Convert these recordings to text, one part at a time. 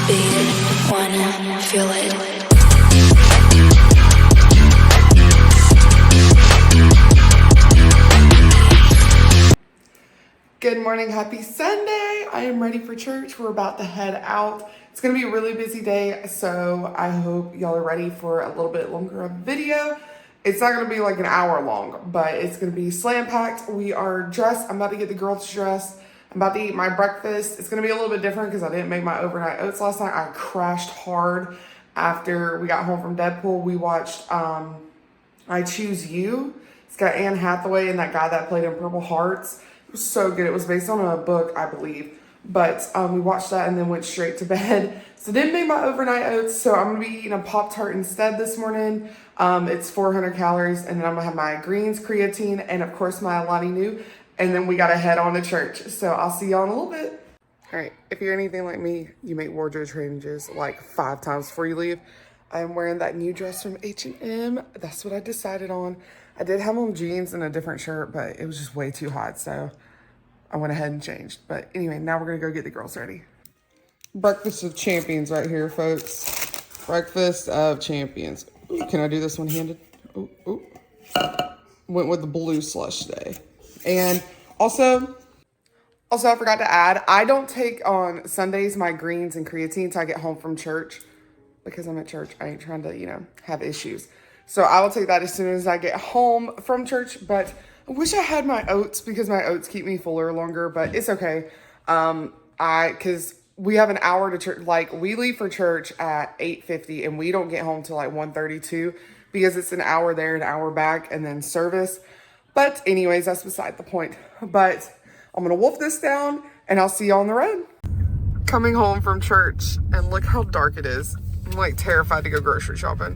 Beat, wanna feel it. Good morning, happy Sunday. I am ready for church. We're about to head out. It's gonna be a really busy day, so I hope y'all are ready for a little bit longer of a video. It's not gonna be like an hour long, but it's gonna be slam packed. We are dressed. I'm about to get the girls dressed. I'm about to eat my breakfast. It's gonna be a little bit different because I didn't make my overnight oats last night. I crashed hard after we got home from Deadpool. We watched I Choose You. It's got Anne Hathaway and that guy that played in Purple Hearts. It was so good. It was based on a book, I believe. But we watched that and then went straight to bed. So didn't make my overnight oats. So I'm going to be eating a Pop-Tart instead this morning. It's 400 calories. And then I'm going to have my greens, creatine, and of course my Alani Nu. And then we got to head on to church. So I'll see y'all in a little bit. All right. If you're anything like me, you make wardrobe changes like 5 times before you leave. I'm wearing that new dress from H&M. That's what I decided on. I did have on jeans and a different shirt, but it was just way too hot, so I went ahead and changed. But anyway, now we're gonna go get the girls ready. Breakfast of champions right here, folks. Breakfast of champions. Ooh, can I do this one-handed? Ooh, ooh. Went with the blue slush today. And also I forgot to add, I don't take on Sundays my greens and creatine until I get home from church. Because I'm at church, I ain't trying to, have issues. So I will take that as soon as I get home from church. But I wish I had my oats because my oats keep me fuller longer, but it's okay. Because we have an hour to church. Like, we leave for church at 8:50 and we don't get home till like 1:32 because it's an hour there, an hour back, and then service. But anyways, that's beside the point. But I'm going to wolf this down and I'll see y'all on the road. Coming home from church and look how dark it is. I'm like terrified to go grocery shopping.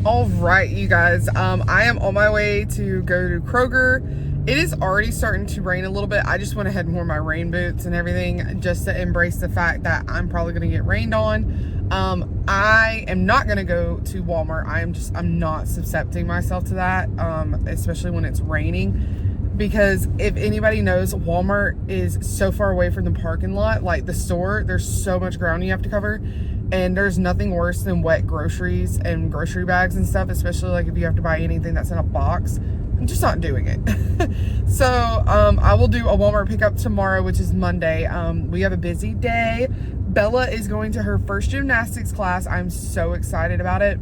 All right, you guys, I am on my way to go to Kroger. It is already starting to rain a little bit. I just went ahead and wore my rain boots and everything just to embrace the fact that I'm probably going to get rained on. I am not going to go to Walmart. I'm not subjecting myself to that, especially when it's raining. Because if anybody knows, Walmart is so far away from the parking lot. Like the store, there's so much ground you have to cover. And there's nothing worse than wet groceries and grocery bags and stuff, especially like if you have to buy anything that's in a box. I'm just not doing it. So I will do a Walmart pickup tomorrow, which is Monday. We have a busy day. Bella is going to her first gymnastics class. I'm so excited about it.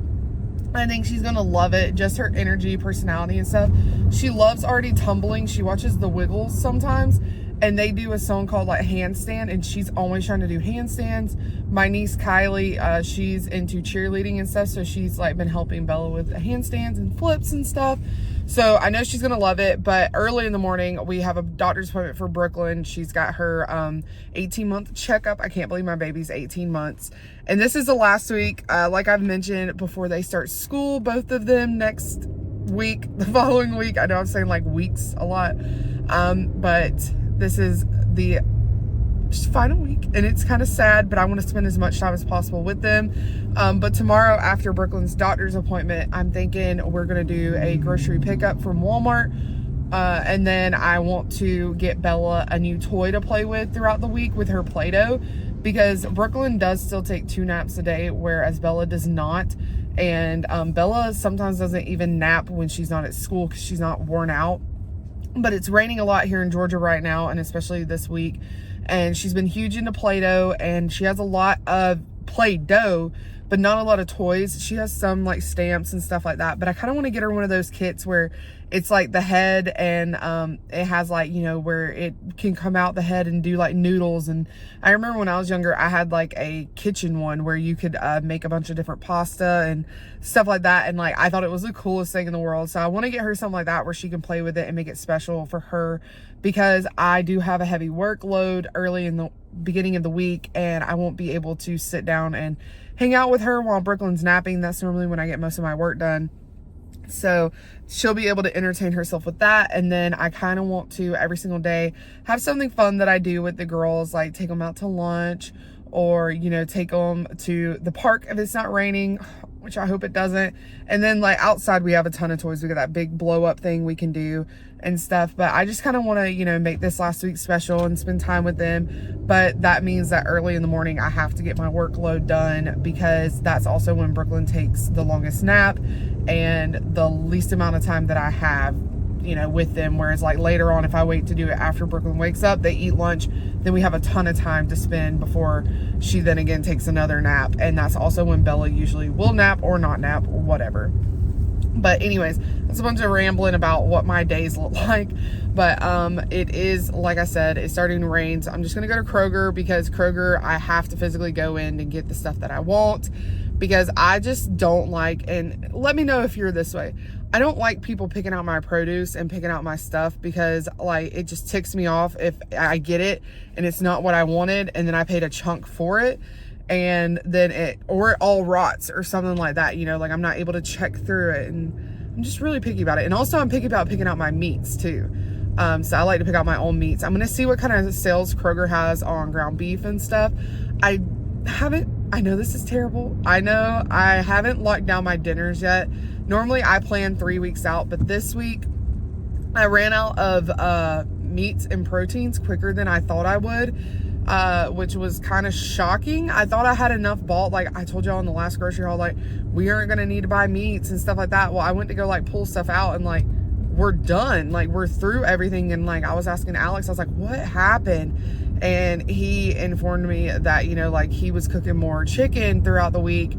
I think she's going to love it. Just her energy, personality and stuff. She loves already tumbling. She watches the Wiggles sometimes. And they do a song called like handstand, and she's always trying to do handstands. My niece Kylie, she's into cheerleading and stuff, so she's like been helping Bella with the handstands and flips and stuff. So I know she's gonna love it. But early in the morning, we have a doctor's appointment for Brooklyn. She's got her 18-month checkup. I can't believe my baby's 18 months. And this is the last week, like I've mentioned, before they start school. Both of them next week, the following week. I know I'm saying like weeks a lot, but this is the final week and it's kind of sad, but I want to spend as much time as possible with them. But tomorrow after Brooklyn's doctor's appointment, I'm thinking we're going to do a grocery pickup from Walmart. And then I want to get Bella a new toy to play with throughout the week with her Play-Doh, because Brooklyn does still take 2 naps a day, whereas Bella does not. And Bella sometimes doesn't even nap when she's not at school because she's not worn out. But it's raining a lot here in Georgia right now, and especially this week. And she's been huge into Play-Doh, and she has a lot of Play-Doh, but not a lot of toys. She has some like stamps and stuff like that. But I kind of want to get her one of those kits where it's like the head and it has like, where it can come out the head and do like noodles. And I remember when I was younger, I had like a kitchen one where you could make a bunch of different pasta and stuff like that. And like, I thought it was the coolest thing in the world. So I want to get her something like that where she can play with it and make it special for her, because I do have a heavy workload early in the beginning of the week and I won't be able to sit down and hang out with her while Brooklyn's napping. That's normally when I get most of my work done. So she'll be able to entertain herself with that. And then I kind of want to every single day have something fun that I do with the girls, like take them out to lunch or, take them to the park if it's not raining, which I hope it doesn't. And then like outside we have a ton of toys. We got that big blow up thing we can do. and stuff. But I just kind of want to, you know, make this last week special and spend time with them. But that means that early in the morning I have to get my workload done, because that's also when Brooklyn takes the longest nap and the least amount of time that I have, you know, with them. Whereas like later on, if I wait to do it after Brooklyn wakes up, they eat lunch, then we have a ton of time to spend before she then again takes another nap. And that's also when Bella usually will nap or not nap or whatever. But anyways, that's a bunch of rambling about what my days look like. But it is, like I said, it's starting to rain. So I'm just going to go to Kroger, because Kroger, I have to physically go in and get the stuff that I want, because I just don't like, and let me know if you're this way, I don't like people picking out my produce and picking out my stuff, because like it just ticks me off if I get it and it's not what I wanted, and then I paid a chunk for it, and then it all rots or something like that, you know, like I'm not able to check through it. And I'm just really picky about it. And also I'm picky about picking out my meats too. So I like to pick out my own meats. I'm going to see what kind of sales Kroger has on ground beef and stuff. I know this is terrible. I know I haven't locked down my dinners yet. Normally I plan 3 weeks out, but this week I ran out of meats and proteins quicker than I thought I would. Which was kind of shocking. I thought I had enough bought. Like I told y'all in the last grocery haul, like we aren't going to need to buy meats and stuff like that. Well, I went to go like pull stuff out, and like we're done. Like we're through everything. And like I was asking Alex, I was like, what happened? And he informed me that, you know, like he was cooking more chicken throughout the week,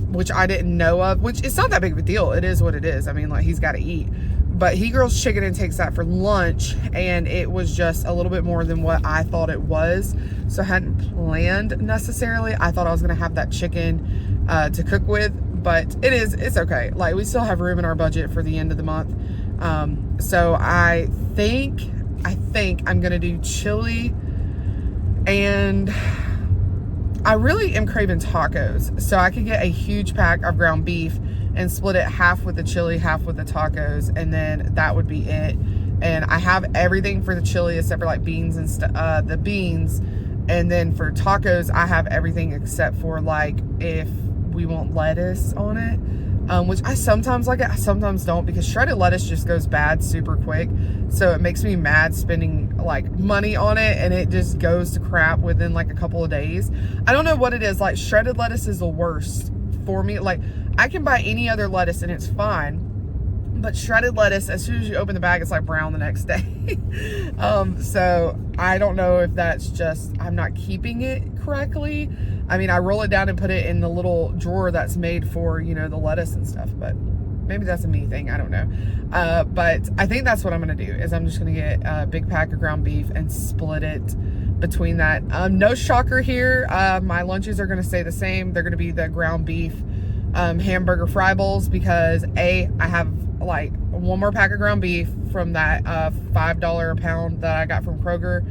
which I didn't know of, which it's not that big of a deal. It is what it is. I mean, like he's got to eat. But he grills chicken and takes that for lunch, and it was just a little bit more than what I thought it was. So I hadn't planned necessarily. I thought I was going to have that chicken to cook with, but it's okay. Like we still have room in our budget for the end of the month. So I think I'm going to do chili, and I really am craving tacos. So I could get a huge pack of ground beef and split it half with the chili, half with the tacos, and then that would be it. And I have everything for the chili except for like beans and the beans. And then for tacos, I have everything except for like if we want lettuce on it, which I sometimes like it, I sometimes don't, because shredded lettuce just goes bad super quick. So it makes me mad spending like money on it, and it just goes to crap within like a couple of days. I don't know what it is. Like shredded lettuce is the worst for me. Like I can buy any other lettuce and it's fine, but shredded lettuce, as soon as you open the bag, it's like brown the next day. So I don't know if that's just I'm not keeping it correctly. I mean, I roll it down and put it in the little drawer that's made for, you know, the lettuce and stuff, but maybe that's a me thing. I don't know. But I think that's what I'm going to do, is I'm just going to get a big pack of ground beef and split it between that. No shocker here. My lunches are going to stay the same. They're going to be the ground beef hamburger fry bowls, because I have like one more pack of ground beef from that $5 a pound that I got from Kroger,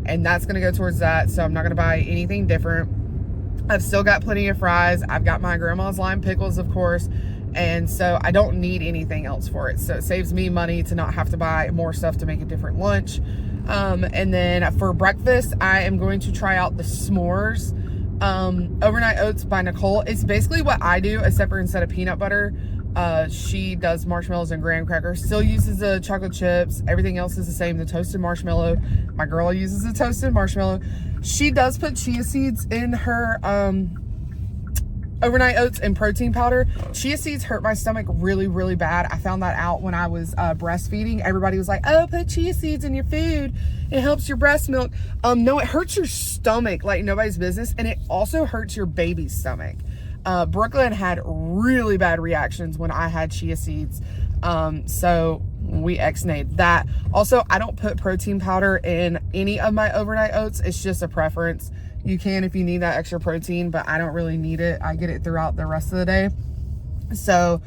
and that's going to go towards that. So I'm not going to buy anything different. I've still got plenty of fries. I've got my grandma's lime pickles, of course, and so I don't need anything else for it. So it saves me money to not have to buy more stuff to make a different lunch. And then for breakfast, I am going to try out the Smores overnight oats by Nicole. It's basically what I do, except for instead of peanut butter, she does marshmallows and graham crackers. Still uses the chocolate chips. Everything else is the same. The toasted marshmallow. My girl uses the toasted marshmallow. She does put chia seeds in her overnight oats and protein powder. Chia seeds hurt my stomach really, really bad. I found that out when I was breastfeeding. Everybody was like, oh, put chia seeds in your food. It helps your breast milk. No, it hurts your stomach like nobody's business. And it also hurts your baby's stomach. Brooklyn had really bad reactions when I had chia seeds. So we ex-nayed that. Also, I don't put protein powder in any of my overnight oats. It's just a preference. You can if you need that extra protein, but I don't really need it. I get it throughout the rest of the day. So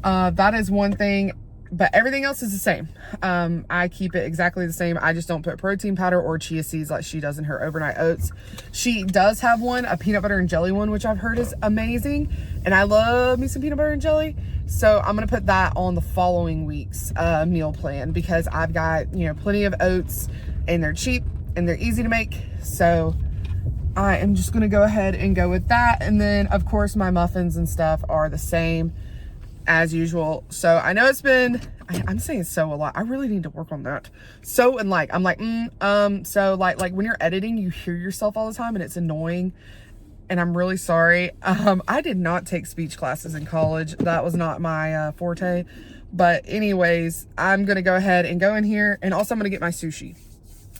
that is one thing, but everything else is the same. I keep it exactly the same. I just don't put protein powder or chia seeds like she does in her overnight oats. She does have one, a peanut butter and jelly one, which I've heard is amazing. And I love me some peanut butter and jelly. So I'm going to put that on the following week's meal plan, because I've got, you know, plenty of oats and they're cheap and they're easy to make. So I am just going to go ahead and go with that. And then of course my muffins and stuff are the same as usual. So I know it's been I'm saying so a lot. I really need to work on that. So and like, I'm like, so like when you're editing, you hear yourself all the time and it's annoying. And I'm really sorry. I did not take speech classes in college. That was not my forte. But anyways, I'm going to go ahead and go in here. And also I'm going to get my sushi.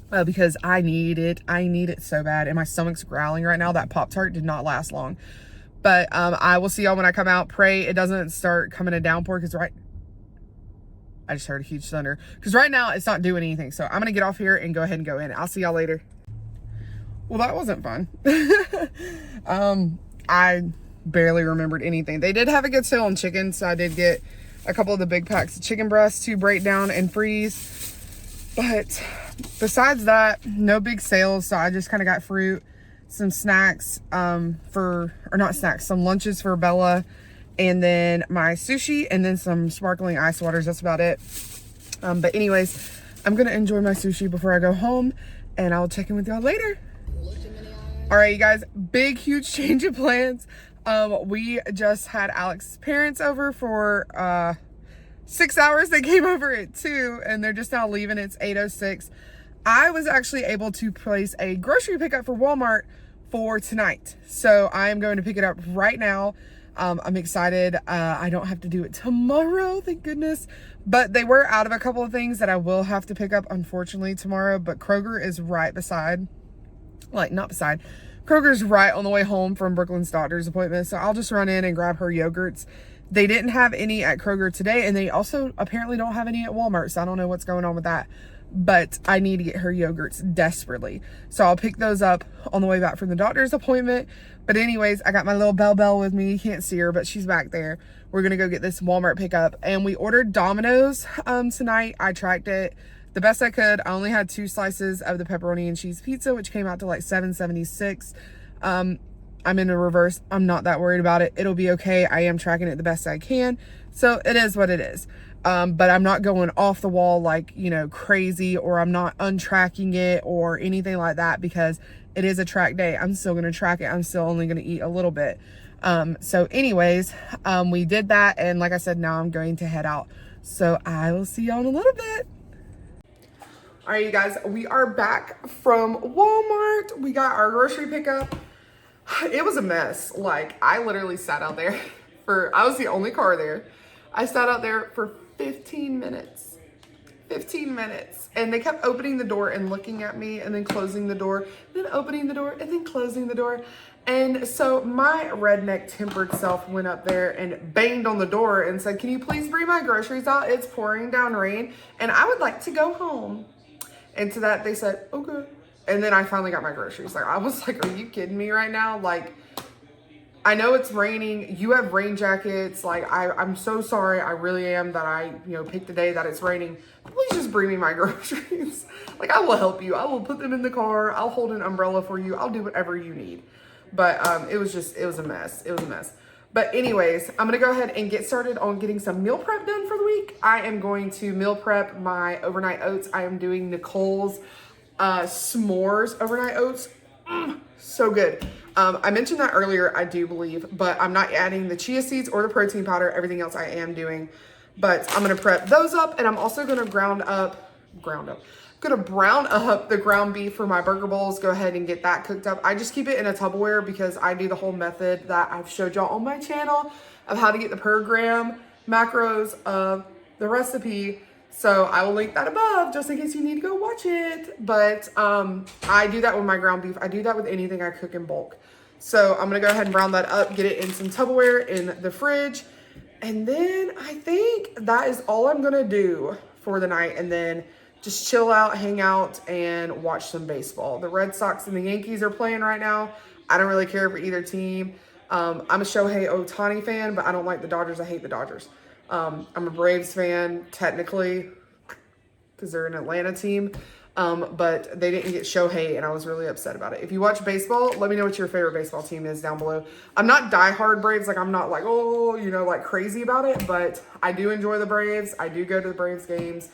Because I need it. I need it so bad. And my stomach's growling right now. That Pop-Tart did not last long. But I will see y'all when I come out. Pray it doesn't start coming a downpour. Because I just heard a huge thunder. Because right now it's not doing anything. So I'm going to get off here and go ahead and go in. I'll see y'all later. Well, that wasn't fun. I barely remembered anything. They did have a good sale on chicken. So I did get a couple of the big packs of chicken breasts to break down and freeze. But besides that, no big sales. So I just kind of got fruit, some snacks, some lunches for Bella, and then my sushi, and then some sparkling ice waters. That's about it. But anyways, I'm going to enjoy my sushi before I go home, and I'll check in with y'all later. All right, you guys, big, huge change of plans. We just had Alex's parents over for 6 hours. They came over at 2 and they're just now leaving. It's 8:06. I was actually able to place a grocery pickup for Walmart for tonight. So I am going to pick it up right now. I'm excited. I don't have to do it tomorrow, thank goodness. But they were out of a couple of things that I will have to pick up, unfortunately, tomorrow. But Kroger is right beside. Kroger's right on the way home from Brooklyn's doctor's appointment. So I'll just run in and grab her yogurts. They didn't have any at Kroger today, and they also apparently don't have any at Walmart. So I don't know what's going on with that. But I need to get her yogurts desperately. So I'll pick those up on the way back from the doctor's appointment. But anyways, I got my little Belle with me. You can't see her, but she's back there. We're going to go get this Walmart pickup. And we ordered Domino's tonight. I tracked it the best I could. I only had 2 slices of the pepperoni and cheese pizza, which came out to like $7.76. I'm in the reverse. I'm not that worried about it. It'll be okay. I am tracking it the best I can. So it is what it is. But I'm not going off the wall like, crazy, or I'm not untracking it or anything like that, because it is a track day. I'm still going to track it. I'm still only going to eat a little bit. So anyways, we did that. And like I said, now I'm going to head out. So I will see y'all in a little bit. All right, you guys, we are back from Walmart. We got our grocery pickup. It was a mess. Like, I literally sat out there I was the only car there. I sat out there for 15 minutes. 15 minutes. And they kept opening the door and looking at me and then closing the door, then opening the door and then closing the door. And so my redneck tempered self went up there and banged on the door and said, "Can you please bring my groceries out? It's pouring down rain and I would like to go home." And to that, they said, "Okay." And then I finally got my groceries. Like, I was like, are you kidding me right now? Like, I know it's raining. You have rain jackets. Like, I'm so sorry. I really am that I, picked the day that it's raining. Please just bring me my groceries. Like, I will help you. I will put them in the car. I'll hold an umbrella for you. I'll do whatever you need. But it was a mess. It was a mess. But anyways, I'm going to go ahead and get started on getting some meal prep done for the week. I am going to meal prep my overnight oats. I am doing Nicoles Smores overnight oats. So good. I mentioned that earlier, I do believe, but I'm not adding the chia seeds or the protein powder. Everything else I am doing, but I'm going to prep those up, and I'm also going to brown up the ground beef for my burger bowls. Go ahead and get that cooked up. I just keep it in a Tupperware because I do the whole method that I've showed y'all on my channel of how to get the per gram macros of the recipe. So I will link that above just in case you need to go watch it. But I do that with my ground beef. I do that with anything I cook in bulk. So I'm going to go ahead and brown that up, get it in some Tupperware in the fridge. And then I think that is all I'm going to do for the night. And then just chill out, hang out, and watch some baseball. The Red Sox and the Yankees are playing right now. I don't really care for either team. I'm a Shohei Ohtani fan, but I don't like the Dodgers. I hate the Dodgers. I'm a Braves fan, technically, because they're an Atlanta team. But they didn't get Shohei, and I was really upset about it. If you watch baseball, let me know what your favorite baseball team is down below. I'm not diehard Braves. Like, I'm not like, like crazy about it. But I do enjoy the Braves. I do go to the Braves games.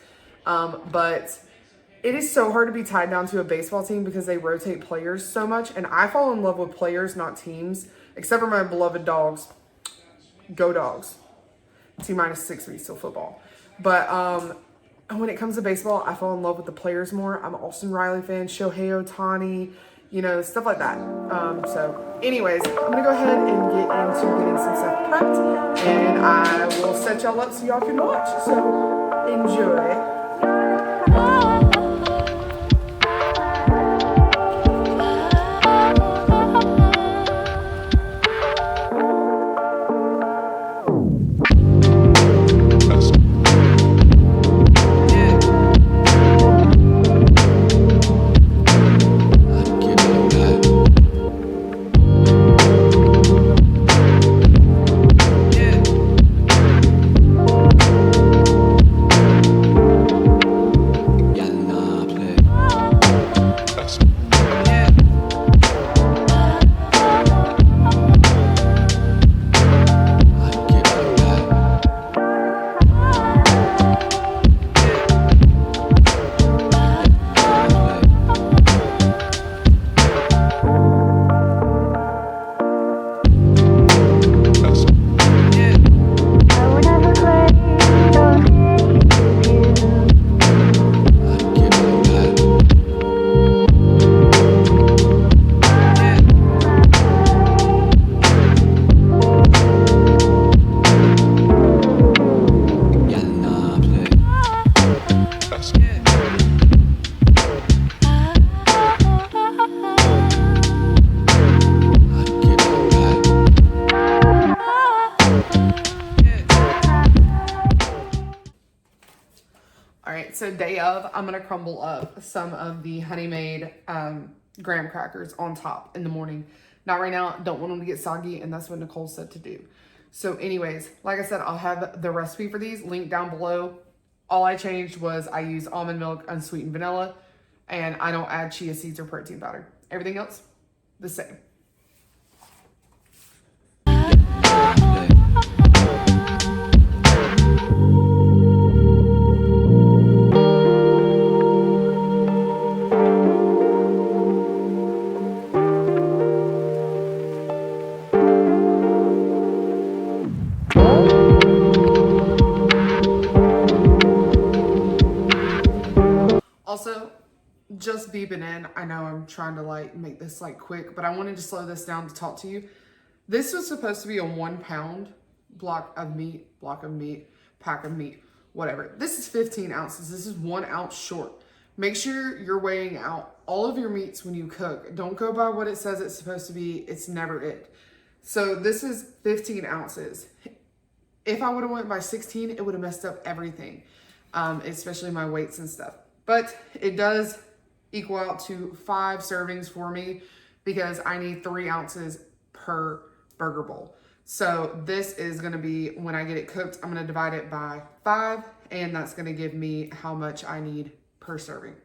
But it is so hard to be tied down to a baseball team because they rotate players so much. And I fall in love with players, not teams. Except for my beloved dogs. Go Dogs. T-6 weeks till football. But when it comes to baseball, I fall in love with the players more. I'm an Austin Riley fan, Shohei Ohtani, you know, stuff like that. So anyways, I'm gonna go ahead and get into getting some stuff prepped, and I will set y'all up so y'all can watch. So enjoy. All right, so day of, I'm gonna crumble up some of the Honey Made graham crackers on top in the morning. Not right now, don't want them to get soggy, and that's what Nicole said to do. So anyways, like I said, I'll have the recipe for these linked down below. All I changed was I use almond milk, unsweetened vanilla, and I don't add chia seeds or protein powder. Everything else, the same. Also, just beeping in, I know I'm trying to like make this like quick, but I wanted to slow this down to talk to you. This was supposed to be a 1 pound block of meat, pack of meat, whatever. This is 15 ounces. This is 1 ounce short. Make sure you're weighing out all of your meats when you cook. Don't go by what it says it's supposed to be. It's never it. So this is 15 ounces. If I would have went by 16, it would have messed up everything, especially my weights and stuff. But it does equal out to 5 servings for me because I need 3 ounces per burger bowl. So this is gonna be, when I get it cooked, I'm gonna divide it by 5, and that's gonna give me how much I need per serving.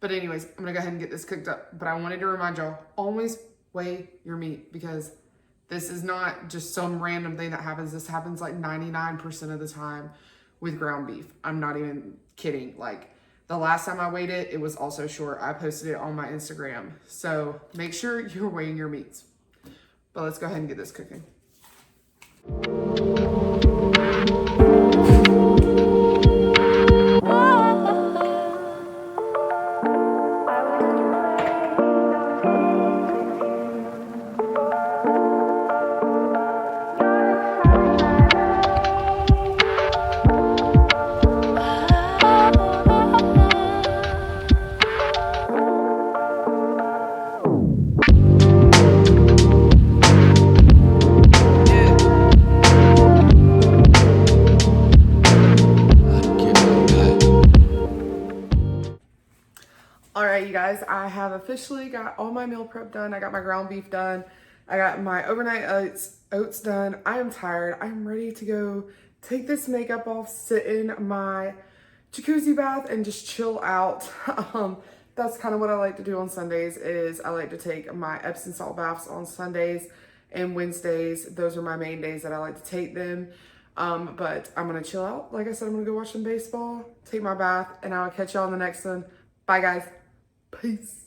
But anyways, I'm gonna go ahead and get this cooked up. But I wanted to remind y'all, always weigh your meat, because this is not just some random thing that happens. This happens like 99% of the time with ground beef. I'm not even kidding. Like, the last time I weighed it, it was also short. I posted it on my Instagram. So make sure you're weighing your meats. But let's go ahead and get this cooking. All right, you guys, I have officially got all my meal prep done. I got my ground beef done. I got my overnight oats done. I am tired. I'm ready to go take this makeup off, sit in my jacuzzi bath, and just chill out. That's kind of what I like to do on Sundays. Is I like to take my Epsom salt baths on Sundays and Wednesdays. Those are my main days that I like to take them. But I'm gonna chill out. Like I said, I'm gonna go watch some baseball, take my bath, and I'll catch y'all on the next one. Bye, guys. Peace.